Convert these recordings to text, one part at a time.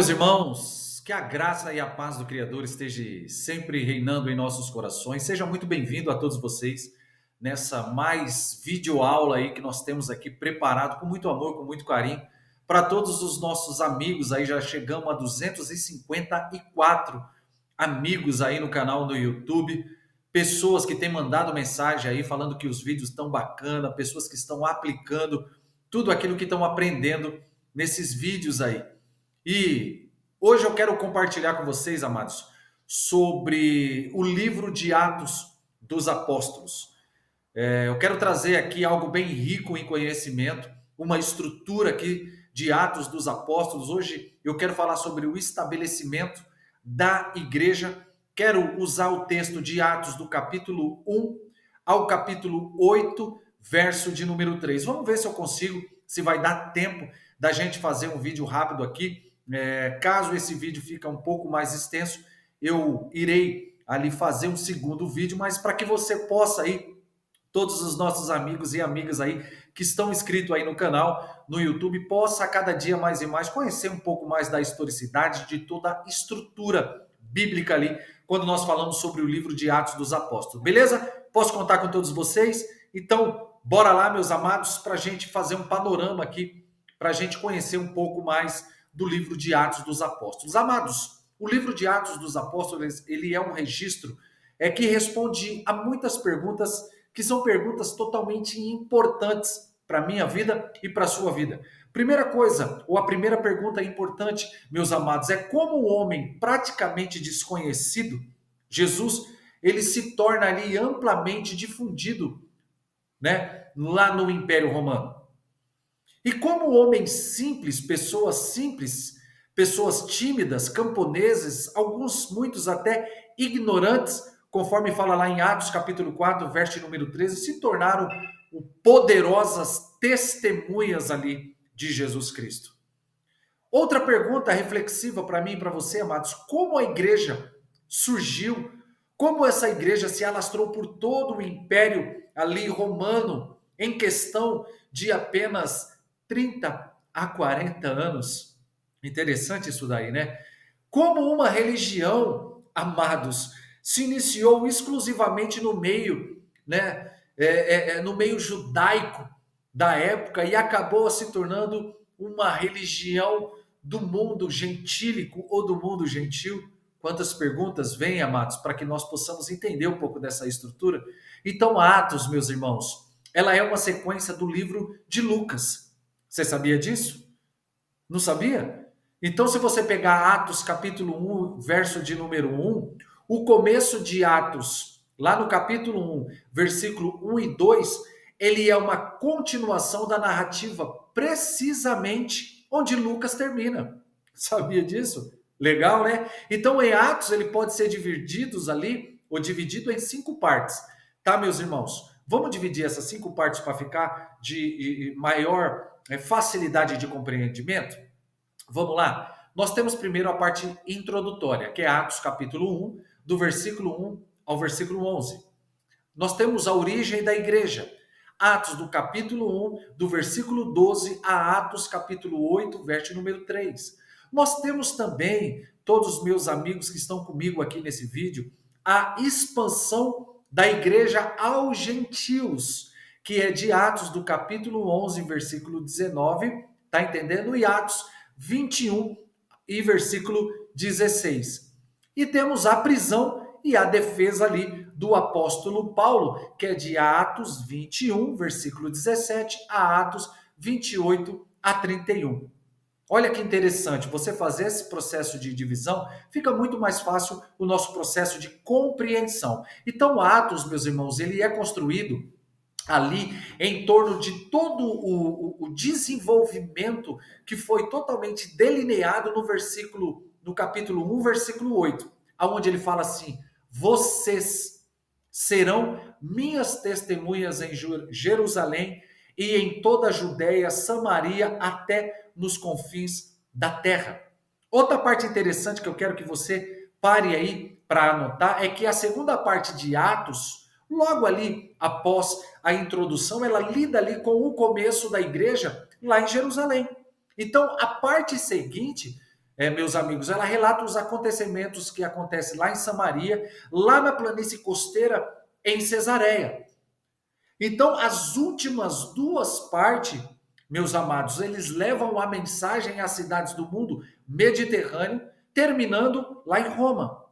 meus irmãos, que a graça e a paz do Criador esteja sempre reinando em nossos corações. Seja muito bem-vindo a todos vocês nessa mais videoaula aí que nós temos aqui preparado com muito amor, com muito carinho para todos os nossos amigos aí. Já chegamos a 254 amigos aí no canal do YouTube, pessoas que têm mandado mensagem aí falando que os vídeos estão bacana, pessoas que estão aplicando tudo aquilo que estão aprendendo nesses vídeos aí. E hoje eu quero compartilhar com vocês, amados, sobre o livro de Atos dos Apóstolos. Eu quero trazer aqui algo bem rico em conhecimento, uma estrutura aqui de Atos dos Apóstolos. Hoje eu quero falar sobre o estabelecimento da igreja. Quero usar o texto de Atos do capítulo 1 ao capítulo 8, verso de número 3. Vamos ver se eu consigo, se vai dar tempo da gente fazer um vídeo rápido aqui. Caso esse vídeo fique um pouco mais extenso, eu irei ali fazer um segundo vídeo, mas para que você possa aí, todos os nossos amigos e amigas aí que estão inscritos aí no canal, no YouTube, possa a cada dia mais e mais conhecer um pouco mais da historicidade de toda a estrutura bíblica ali, quando nós falamos sobre o livro de Atos dos Apóstolos. Beleza? Posso contar com todos vocês? Então, bora lá, meus amados, para a gente fazer um panorama aqui, para a gente conhecer um pouco mais do livro de Atos dos Apóstolos. Amados, o livro de Atos dos Apóstolos, ele é um registro que responde a muitas perguntas que são perguntas totalmente importantes para a minha vida e para a sua vida. Primeira coisa, ou a primeira pergunta importante, meus amados, é como o homem praticamente desconhecido, Jesus, ele se torna ali amplamente difundido, né, lá no Império Romano. E como homens simples, pessoas tímidas, camponeses, alguns, muitos até ignorantes, conforme fala lá em Atos capítulo 4, verso número 13, se tornaram poderosas testemunhas ali de Jesus Cristo. Outra pergunta reflexiva para mim e para você, amados, como a igreja surgiu, como essa igreja se alastrou por todo o império ali romano em questão de apenas 30 a 40 anos. Interessante isso daí, né? Como uma religião, amados, se iniciou exclusivamente no meio, né? No meio judaico da época e acabou se tornando uma religião do mundo gentílico ou do mundo gentil. Quantas perguntas vêm, amados, para que nós possamos entender um pouco dessa estrutura? Então, Atos, meus irmãos, ela é uma sequência do livro de Lucas. Você sabia disso? Não sabia? Então, se você pegar Atos capítulo 1, verso de número 1, o começo de Atos, lá no capítulo 1, versículo 1 e 2, ele é uma continuação da narrativa precisamente onde Lucas termina. Sabia disso? Legal, né? Então, em Atos, ele pode ser dividido ali, ou dividido em 5 partes. Tá, meus irmãos? Vamos dividir essas 5 partes para ficar de maior facilidade de compreendimento? Vamos lá? Nós temos primeiro a parte introdutória, que é Atos capítulo 1, do versículo 1 ao versículo 11. Nós temos a origem da igreja. Atos do capítulo 1, do versículo 12 a Atos capítulo 8, verso número 3. Nós temos também, todos os meus amigos que estão comigo aqui nesse vídeo, a expansão da igreja aos gentios, que é de Atos do capítulo 11, versículo 19, tá entendendo? E Atos 21 e versículo 16. E temos a prisão e a defesa ali do apóstolo Paulo, que é de Atos 21, versículo 17, a Atos 28 a 31. Olha que interessante, você fazer esse processo de divisão, fica muito mais fácil o nosso processo de compreensão. Então, Atos, meus irmãos, ele é construído ali em torno de todo o desenvolvimento que foi totalmente delineado no capítulo 1, versículo 8, aonde ele fala assim: vocês serão minhas testemunhas em Jerusalém e em toda a Judéia, Samaria, até nos confins da terra. Outra parte interessante que eu quero que você pare aí para anotar é que a segunda parte de Atos, logo ali após a introdução, ela lida ali com o começo da igreja lá em Jerusalém. Então, a parte seguinte meus amigos, ela relata os acontecimentos que acontecem lá em Samaria, lá na planície costeira em Cesareia. Então, as últimas duas partes, meus amados, eles levam a mensagem às cidades do mundo mediterrâneo, terminando lá em Roma,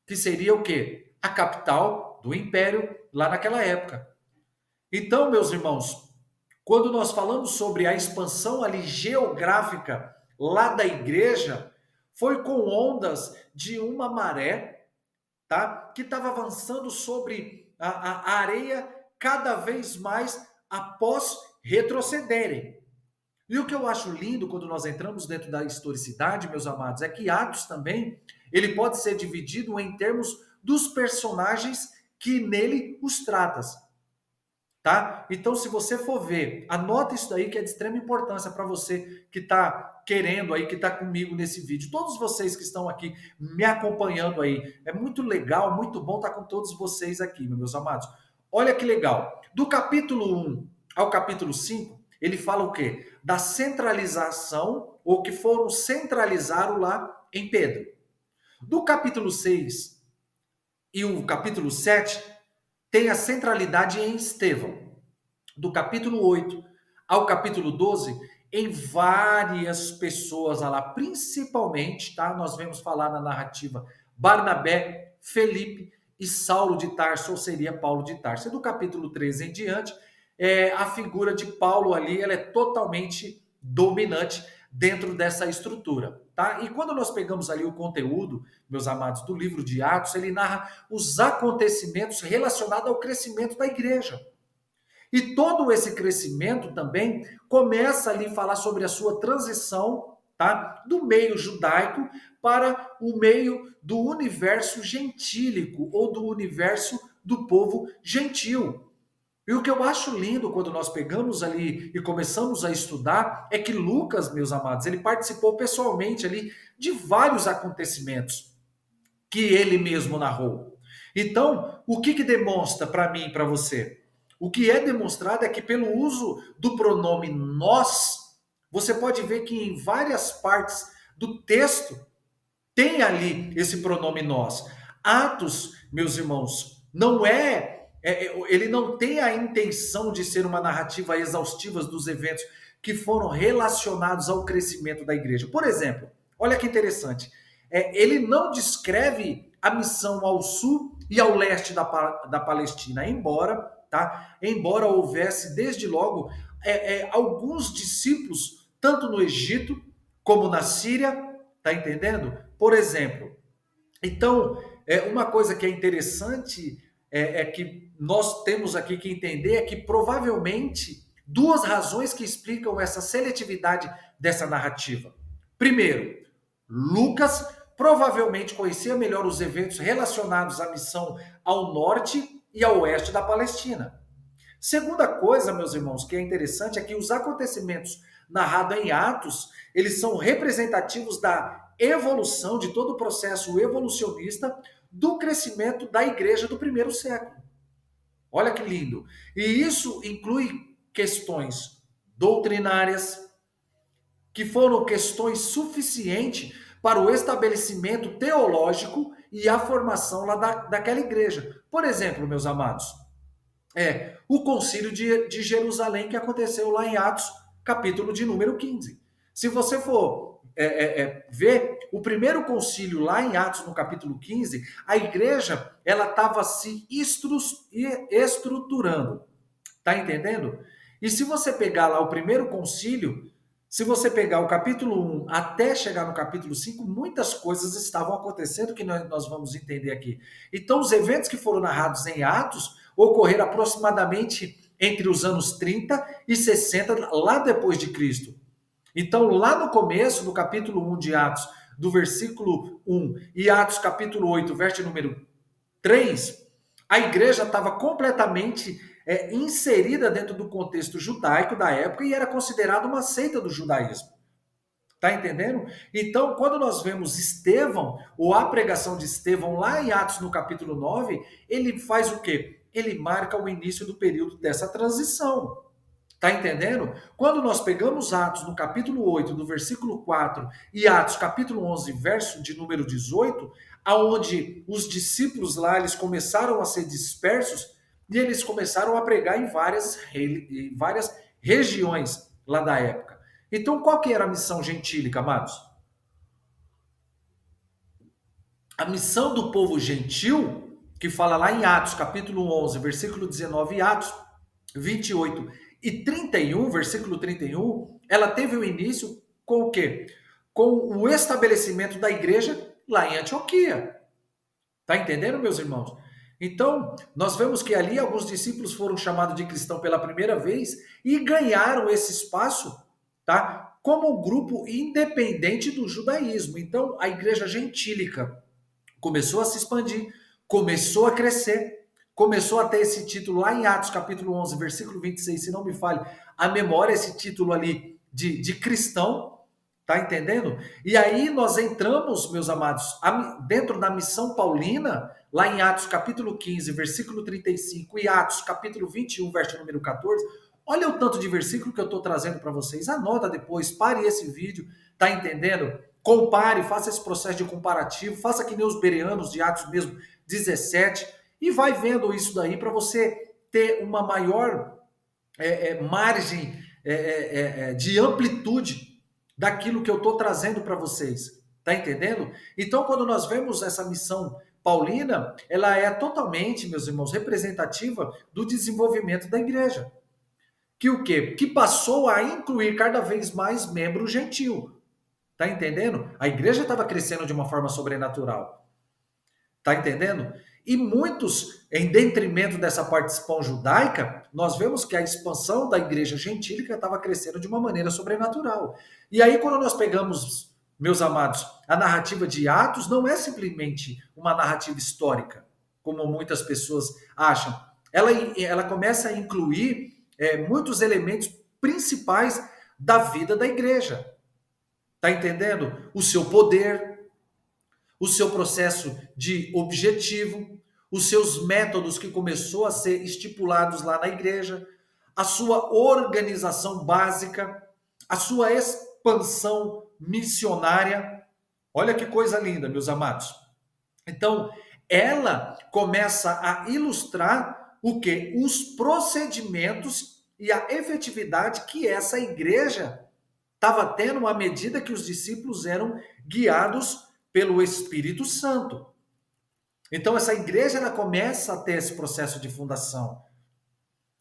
que seria o quê? A capital do império lá naquela época. Então, meus irmãos, quando nós falamos sobre a expansão ali geográfica lá da igreja, foi com ondas de uma maré, tá? Que estava avançando sobre a areia cada vez mais após retrocederem. E o que eu acho lindo quando nós entramos dentro da historicidade, meus amados, é que Atos também, ele pode ser dividido em termos dos personagens que nele os tratas, tá? Então, se você for ver, anota isso daí que é de extrema importância para você que está querendo aí, que está comigo nesse vídeo. Todos vocês que estão aqui me acompanhando aí. É muito legal, muito bom estar com todos vocês aqui, meus amados. Olha que legal. Do capítulo 1 ao capítulo 5, ele fala o quê? Da centralização, ou que foram centralizados lá em Pedro. Do capítulo 6 e o capítulo 7, tem a centralidade em Estevão. Do capítulo 8 ao capítulo 12, em várias pessoas lá, principalmente, tá? Nós vemos falar na narrativa Barnabé, Felipe e Saulo de Tarso, ou seria Paulo de Tarso. E do capítulo 13 em diante, a figura de Paulo ali, ela é totalmente dominante dentro dessa estrutura, tá? E quando nós pegamos ali o conteúdo, meus amados, do livro de Atos, ele narra os acontecimentos relacionados ao crescimento da igreja. E todo esse crescimento também começa ali a falar sobre a sua transição, tá? Do meio judaico para o meio do universo gentílico ou do universo do povo gentil. E o que eu acho lindo quando nós pegamos ali e começamos a estudar é que Lucas, meus amados, ele participou pessoalmente ali de vários acontecimentos que ele mesmo narrou. Então, o que demonstra para mim e para você? O que é demonstrado é que pelo uso do pronome nós, você pode ver que em várias partes do texto tem ali esse pronome nós. Atos, meus irmãos, não ele não tem a intenção de ser uma narrativa exaustiva dos eventos que foram relacionados ao crescimento da igreja. Por exemplo, olha que interessante, ele não descreve a missão ao sul e ao leste da Palestina, embora houvesse desde logo alguns discípulos, tanto no Egito como na Síria, tá entendendo? Por exemplo, então, uma coisa que é interessante é que nós temos aqui que entender é que provavelmente duas razões que explicam essa seletividade dessa narrativa. Primeiro, Lucas provavelmente conhecia melhor os eventos relacionados à missão ao norte e ao oeste da Palestina. Segunda coisa, meus irmãos, que é interessante é que os acontecimentos narrados em Atos, eles são representativos da evolução, de todo o processo evolucionista do crescimento da igreja do primeiro século. Olha que lindo. E isso inclui questões doutrinárias, que foram questões suficientes para o estabelecimento teológico e a formação lá daquela igreja. Por exemplo, meus amados, o concílio de Jerusalém que aconteceu lá em Atos, capítulo de número 15. Se você for ver o primeiro concílio lá em Atos, no capítulo 15, a igreja ela estava se estruturando. Tá entendendo? E se você pegar lá o primeiro concílio, se você pegar o capítulo 1 até chegar no capítulo 5, muitas coisas estavam acontecendo que nós vamos entender aqui. Então, os eventos que foram narrados em Atos ocorreram aproximadamente entre os anos 30 e 60, lá depois de Cristo. Então, lá no começo do capítulo 1 de Atos, do versículo 1, e Atos capítulo 8, verso número 3, a igreja estava completamente inserida dentro do contexto judaico da época e era considerada uma seita do judaísmo. Tá entendendo? Então, quando nós vemos Estevão, ou a pregação de Estevão lá em Atos no capítulo 9, ele faz o quê? Ele marca o início do período dessa transição. Tá entendendo? Quando nós pegamos Atos no capítulo 8, do versículo 4, e Atos capítulo 11, verso de número 18, aonde os discípulos lá, eles começaram a ser dispersos e eles começaram a pregar em várias regiões lá da época. Então, qual que era a missão gentílica, amados? A missão do povo gentil, que fala lá em Atos capítulo 11, versículo 19, e Atos 28 e 31, versículo 31, ela teve o início com o quê? Com o estabelecimento da igreja lá em Antioquia. Tá entendendo, meus irmãos? Então, nós vemos que ali alguns discípulos foram chamados de cristão pela primeira vez e ganharam esse espaço, tá? Como um grupo independente do judaísmo. Então, a igreja gentílica começou a se expandir, começou a crescer, começou a ter esse título lá em Atos capítulo 11, versículo 26, se não me falhe a memória, esse título ali de cristão, tá entendendo? E aí nós entramos, meus amados, dentro da missão paulina, lá em Atos capítulo 15, versículo 35 e Atos capítulo 21, verso número 14. Olha o tanto de versículo que eu estou trazendo para vocês. Anota depois, pare esse vídeo, tá entendendo? Compare, faça esse processo de comparativo, faça que nem os bereanos de Atos mesmo 17 e vai vendo isso daí para você ter uma maior margem de amplitude daquilo que eu estou trazendo para vocês. Tá entendendo? Então, quando nós vemos essa missão paulina, ela é totalmente, meus irmãos, representativa do desenvolvimento da igreja. Que o quê? Que passou a incluir cada vez mais membro gentil. Tá entendendo? A igreja estava crescendo de uma forma sobrenatural. Tá entendendo? E muitos, em detrimento dessa participação judaica, nós vemos que a expansão da igreja gentílica estava crescendo de uma maneira sobrenatural. E aí, quando nós pegamos, meus amados, a narrativa de Atos, não é simplesmente uma narrativa histórica, como muitas pessoas acham. Ela começa a incluir muitos elementos principais da vida da igreja. Tá entendendo? O seu poder, o seu processo de objetivo, os seus métodos que começou a ser estipulados lá na igreja, a sua organização básica, a sua expansão missionária. Olha que coisa linda, meus amados. Então, ela começa a ilustrar o que? Os procedimentos e a efetividade que essa igreja estava tendo à medida que os discípulos eram guiados pelo Espírito Santo. Então essa igreja ela começa a ter esse processo de fundação.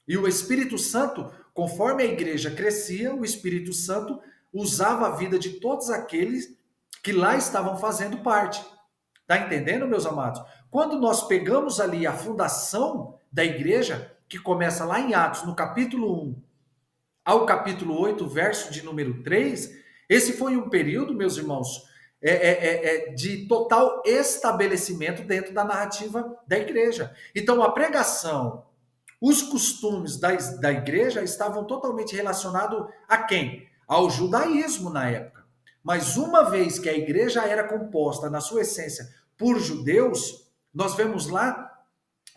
E o Espírito Santo, conforme a igreja crescia, o Espírito Santo usava a vida de todos aqueles que lá estavam fazendo parte. Tá entendendo, meus amados? Quando nós pegamos ali a fundação da igreja, que começa lá em Atos, no capítulo 1, ao capítulo 8, verso de número 3, esse foi um período, meus irmãos, de total estabelecimento dentro da narrativa da igreja. Então, a pregação, os costumes da igreja estavam totalmente relacionados a quem? Ao judaísmo na época. Mas uma vez que a igreja era composta, na sua essência, por judeus, nós vemos lá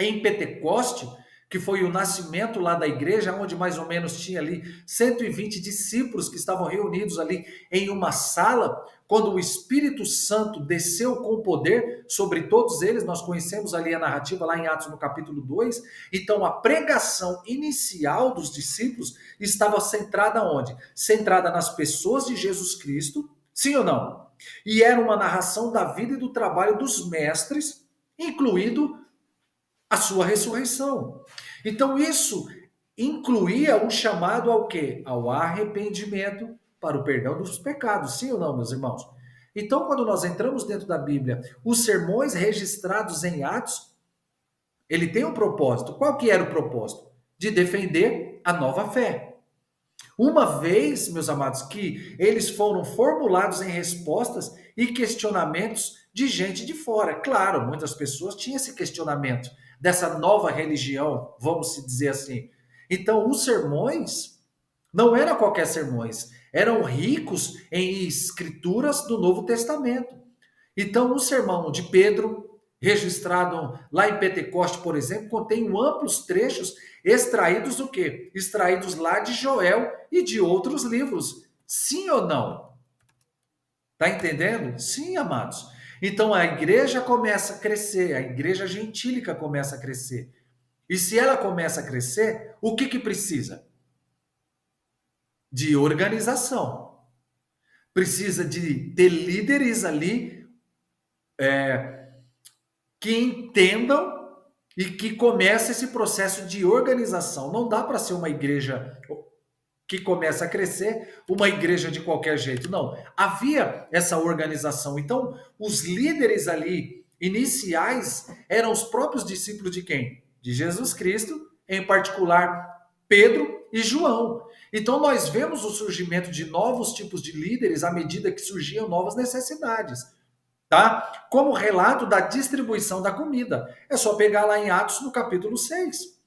em Pentecoste, que foi o nascimento lá da igreja, onde mais ou menos tinha ali 120 discípulos que estavam reunidos ali em uma sala, quando o Espírito Santo desceu com poder sobre todos eles. Nós conhecemos ali a narrativa lá em Atos no capítulo 2. Então a pregação inicial dos discípulos estava centrada onde? Centrada nas pessoas de Jesus Cristo, sim ou não? E era uma narração da vida e do trabalho dos mestres, incluído a sua ressurreição. Então isso incluía um chamado ao quê? Ao arrependimento para o perdão dos pecados, sim ou não, meus irmãos? Então, quando nós entramos dentro da Bíblia, os sermões registrados em Atos, ele tem um propósito. Qual que era o propósito? De defender a nova fé. Uma vez, meus amados, que eles foram formulados em respostas e questionamentos de gente de fora. Claro, muitas pessoas tinham esse questionamento dessa nova religião, vamos dizer assim. Então, os sermões não eram qualquer sermões, eram ricos em escrituras do Novo Testamento. Então, o sermão de Pedro, registrado lá em Pentecoste, por exemplo, contém amplos trechos extraídos do quê? Extraídos lá de Joel e de outros livros. Sim ou não? Tá entendendo? Sim, amados. Então a igreja começa a crescer, a igreja gentílica começa a crescer. E se ela começa a crescer, o que que precisa? De organização. Precisa de ter líderes ali que entendam e que comece esse processo de organização. Não dá para ser uma igreja que começa a crescer, uma igreja de qualquer jeito. Não. Havia essa organização. Então, os líderes ali iniciais eram os próprios discípulos de quem? De Jesus Cristo, em particular Pedro e João. Então, nós vemos o surgimento de novos tipos de líderes à medida que surgiam novas necessidades. Tá? Como relato da distribuição da comida. É só pegar lá em Atos no capítulo 6.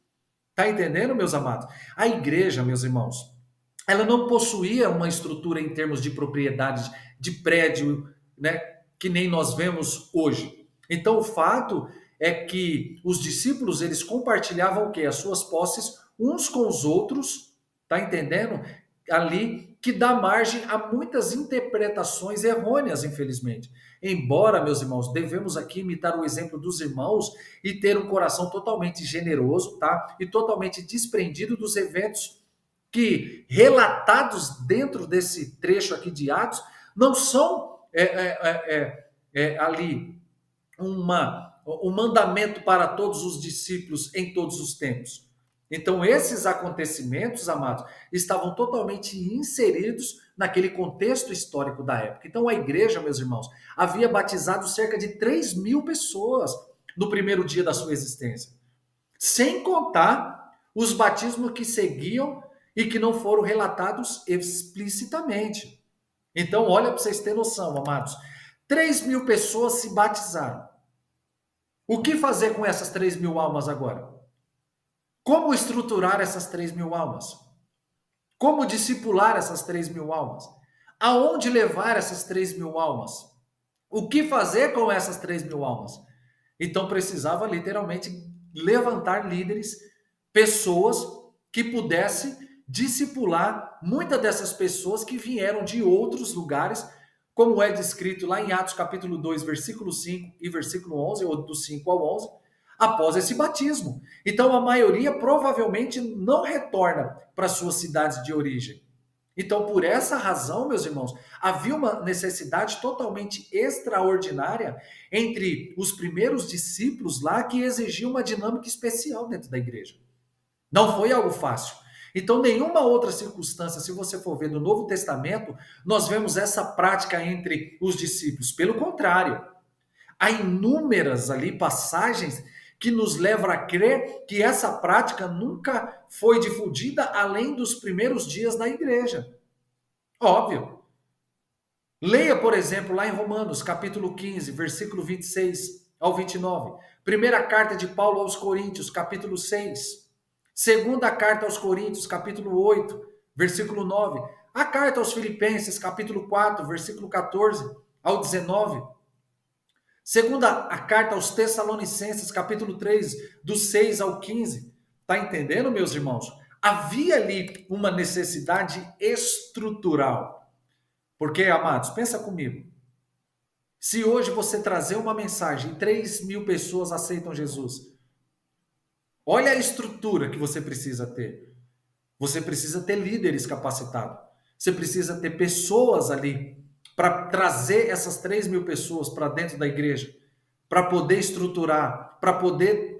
Tá entendendo, meus amados? A igreja, meus irmãos, ela não possuía uma estrutura em termos de propriedade de prédio, né, que nem nós vemos hoje. Então, o fato é que os discípulos, eles compartilhavam o quê? As suas posses uns com os outros, tá entendendo? Ali, que dá margem a muitas interpretações errôneas, infelizmente. Embora, meus irmãos, devemos aqui imitar o exemplo dos irmãos e ter um coração totalmente generoso, tá? E totalmente desprendido dos eventos que, relatados dentro desse trecho aqui de Atos, não são ali um mandamento para todos os discípulos em todos os tempos. Então, esses acontecimentos, amados, estavam totalmente inseridos naquele contexto histórico da época. Então, a igreja, meus irmãos, havia batizado cerca de 3.000 pessoas no primeiro dia da sua existência. Sem contar os batismos que seguiam e que não foram relatados explicitamente. Então, olha para vocês terem noção, amados. 3.000 pessoas se batizaram. O que fazer com essas 3.000 almas agora? Como estruturar essas 3.000 almas? Como discipular essas 3.000 almas? Aonde levar essas 3.000 almas? O que fazer com essas 3.000 almas? Então precisava literalmente levantar líderes, pessoas que pudessem discipular muitas dessas pessoas que vieram de outros lugares, como é descrito lá em Atos capítulo 2, versículo 5 e versículo 11, ou do 5 ao 11, após esse batismo. Então a maioria provavelmente não retorna para suas cidades de origem. Então, por essa razão, meus irmãos, havia uma necessidade totalmente extraordinária entre os primeiros discípulos lá que exigia uma dinâmica especial dentro da igreja. Não foi algo fácil. Então, nenhuma outra circunstância, se você for ver no Novo Testamento, nós vemos essa prática entre os discípulos. Pelo contrário, há inúmeras ali passagens que nos levam a crer que essa prática nunca foi difundida além dos primeiros dias da igreja. Óbvio. Leia, por exemplo, lá em Romanos, capítulo 15, versículo 26 ao 29. Primeira carta de Paulo aos Coríntios, capítulo 6. Segunda carta aos Coríntios, capítulo 8, versículo 9. A carta aos Filipenses, capítulo 4, versículo 14 ao 19. Segunda a carta aos Tessalonicenses, capítulo 3, do 6 ao 15. Tá entendendo, meus irmãos? Havia ali uma necessidade estrutural. Porque, amados, pensa comigo. Se hoje você trazer uma mensagem e 3.000 pessoas aceitam Jesus, olha a estrutura que você precisa ter. Você precisa ter líderes capacitados. Você precisa ter pessoas ali para trazer essas 3.000 pessoas para dentro da igreja, para poder estruturar, para poder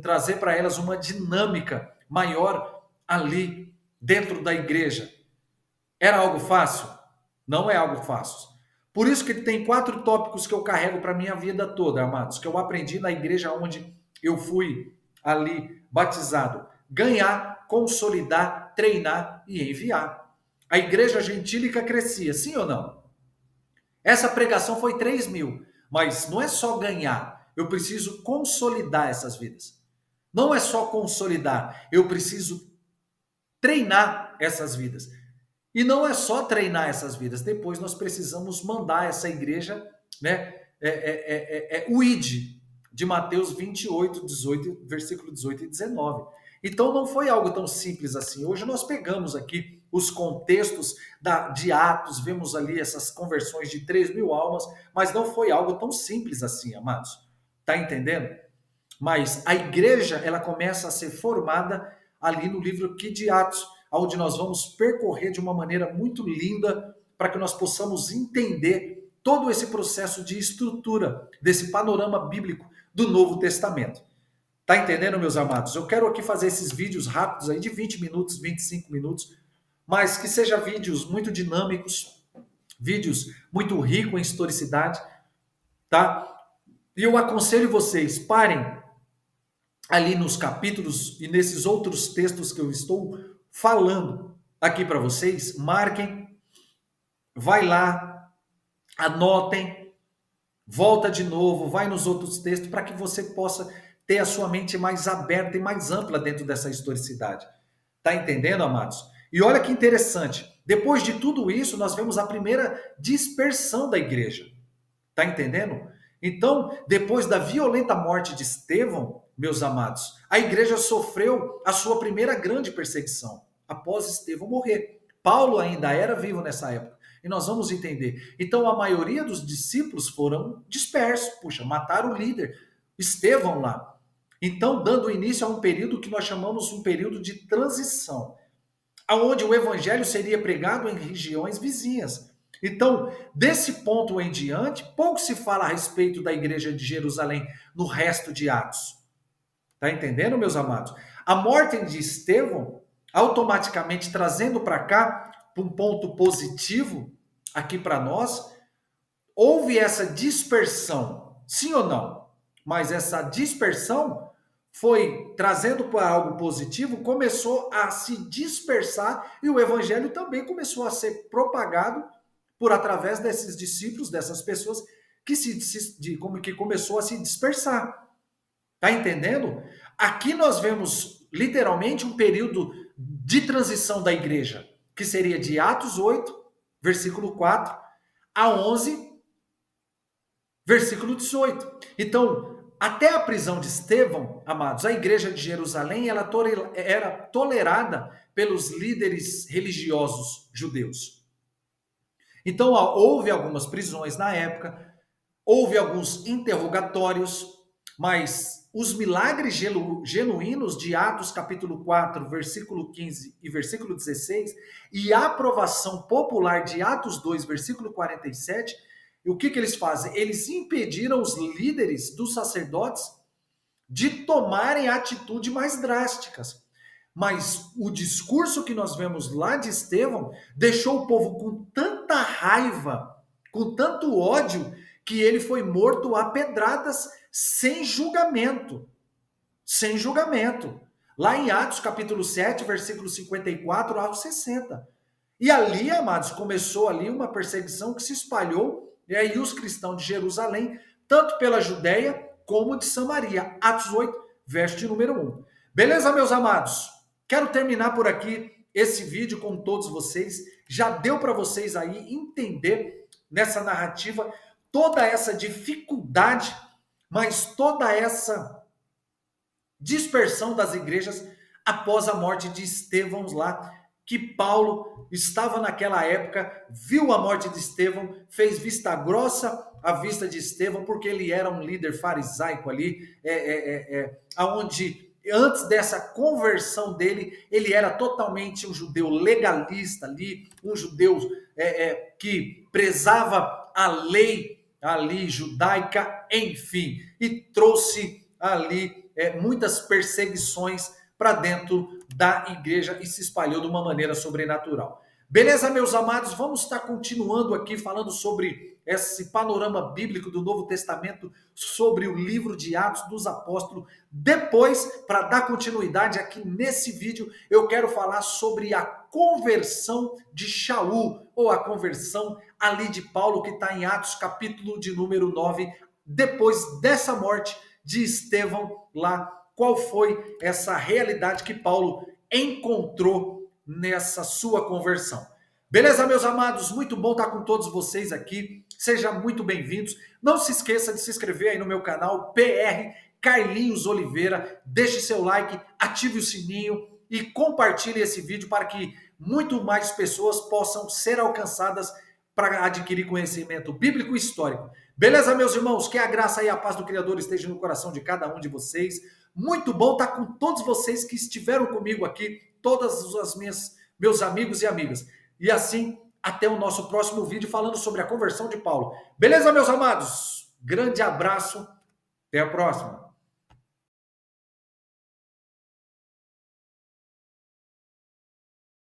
trazer para elas uma dinâmica maior ali dentro da igreja. Era algo fácil? Não é algo fácil. Por isso que tem 4 tópicos que eu carrego para a minha vida toda, amados, que eu aprendi na igreja onde eu fui ali batizado. Ganhar, consolidar, treinar e enviar. A igreja gentílica crescia, sim ou não? Essa pregação foi 3.000, mas não é só ganhar, eu preciso consolidar essas vidas. Não é só consolidar, eu preciso treinar essas vidas. E não é só treinar essas vidas, depois nós precisamos mandar essa igreja, né, o ID, de Mateus 28, 18, versículo 18 e 19. Então não foi algo tão simples assim. Hoje nós pegamos aqui os contextos de Atos, vemos ali essas conversões de 3.000 almas, mas não foi algo tão simples assim, amados. Tá entendendo? Mas a igreja, ela começa a ser formada ali no livro aqui de Atos, onde nós vamos percorrer de uma maneira muito linda para que nós possamos entender todo esse processo de estrutura desse panorama bíblico do Novo Testamento. Tá entendendo, meus amados? Eu quero aqui fazer esses vídeos rápidos aí de 20 minutos, 25 minutos, mas que sejam vídeos muito dinâmicos, vídeos muito ricos em historicidade, tá? E eu aconselho vocês, parem ali nos capítulos e nesses outros textos que eu estou falando aqui para vocês, marquem, vai lá, anotem, volta de novo, vai nos outros textos para que você possa ter a sua mente mais aberta e mais ampla dentro dessa historicidade. Tá entendendo, amados? E olha que interessante, depois de tudo isso, nós vemos a primeira dispersão da igreja. Tá entendendo? Então, depois da violenta morte de Estevão, meus amados, a igreja sofreu a sua primeira grande perseguição após Estevão morrer. Paulo ainda era vivo nessa época. E nós vamos entender. Então, a maioria dos discípulos foram dispersos. Puxa, mataram o líder, Estevão lá. Então, dando início a um período que nós chamamos um período de transição, onde o evangelho seria pregado em regiões vizinhas. Então, desse ponto em diante, pouco se fala a respeito da igreja de Jerusalém no resto de Atos. Tá entendendo, meus amados? A morte de Estevão, automaticamente trazendo para cá, para um ponto positivo, aqui para nós, houve essa dispersão, sim ou não? Mas essa dispersão foi trazendo para algo positivo, começou a se dispersar e o evangelho também começou a ser propagado por através desses discípulos, dessas pessoas que começou a se dispersar. Tá entendendo? Aqui nós vemos literalmente um período de transição da igreja, que seria de Atos 8, versículo 4, a 11, versículo 18. Então, até a prisão de Estevão, amados, a igreja de Jerusalém ela era tolerada pelos líderes religiosos judeus. Então, houve algumas prisões na época, houve alguns interrogatórios, mas os milagres genuínos de Atos capítulo 4, versículo 15 e versículo 16, e a aprovação popular de Atos 2, versículo 47, o que eles fazem? Eles impediram os líderes dos sacerdotes de tomarem atitudes mais drásticas. Mas o discurso que nós vemos lá de Estevão deixou o povo com tanta raiva, com tanto ódio, que ele foi morto a pedradas sem julgamento. Sem julgamento. Lá em Atos capítulo 7, versículo 54 ao 60. E ali, amados, começou ali uma perseguição que se espalhou, e aí os cristãos de Jerusalém, tanto pela Judéia como de Samaria. Atos 8, verso de número 1. Beleza, meus amados? Quero terminar por aqui esse vídeo com todos vocês. Já deu para vocês aí entender nessa narrativa toda essa dificuldade, mas toda essa dispersão das igrejas após a morte de Estevão lá, que Paulo estava naquela época, viu a morte de Estevão, fez vista grossa à vista de Estevão, porque ele era um líder farisaico ali, aonde antes dessa conversão dele, ele era totalmente um judeu legalista ali, um judeu que prezava a lei ali judaica, enfim, e trouxe ali muitas perseguições para dentro da igreja e se espalhou de uma maneira sobrenatural. Beleza, meus amados? Vamos estar continuando aqui falando sobre esse panorama bíblico do Novo Testamento, sobre o livro de Atos dos Apóstolos. Depois, para dar continuidade aqui nesse vídeo, eu quero falar sobre a conversão de Shaul, ou a conversão ali de Paulo, que está em Atos capítulo de número 9, depois dessa morte de Estevão lá. Qual foi essa realidade que Paulo encontrou nessa sua conversão? Beleza, meus amados? Muito bom estar com todos vocês aqui. Sejam muito bem-vindos. Não se esqueça de se inscrever aí no meu canal PR Carlinhos Oliveira. Deixe seu like, ative o sininho e compartilhe esse vídeo para que muito mais pessoas possam ser alcançadas para adquirir conhecimento bíblico e histórico. Beleza, meus irmãos? Que a graça e a paz do Criador esteja no coração de cada um de vocês. Muito bom estar com todos vocês que estiveram comigo aqui, todas as meus amigos e amigas. E assim, até o nosso próximo vídeo falando sobre a conversão de Paulo. Beleza, meus amados? Grande abraço. Até a próxima.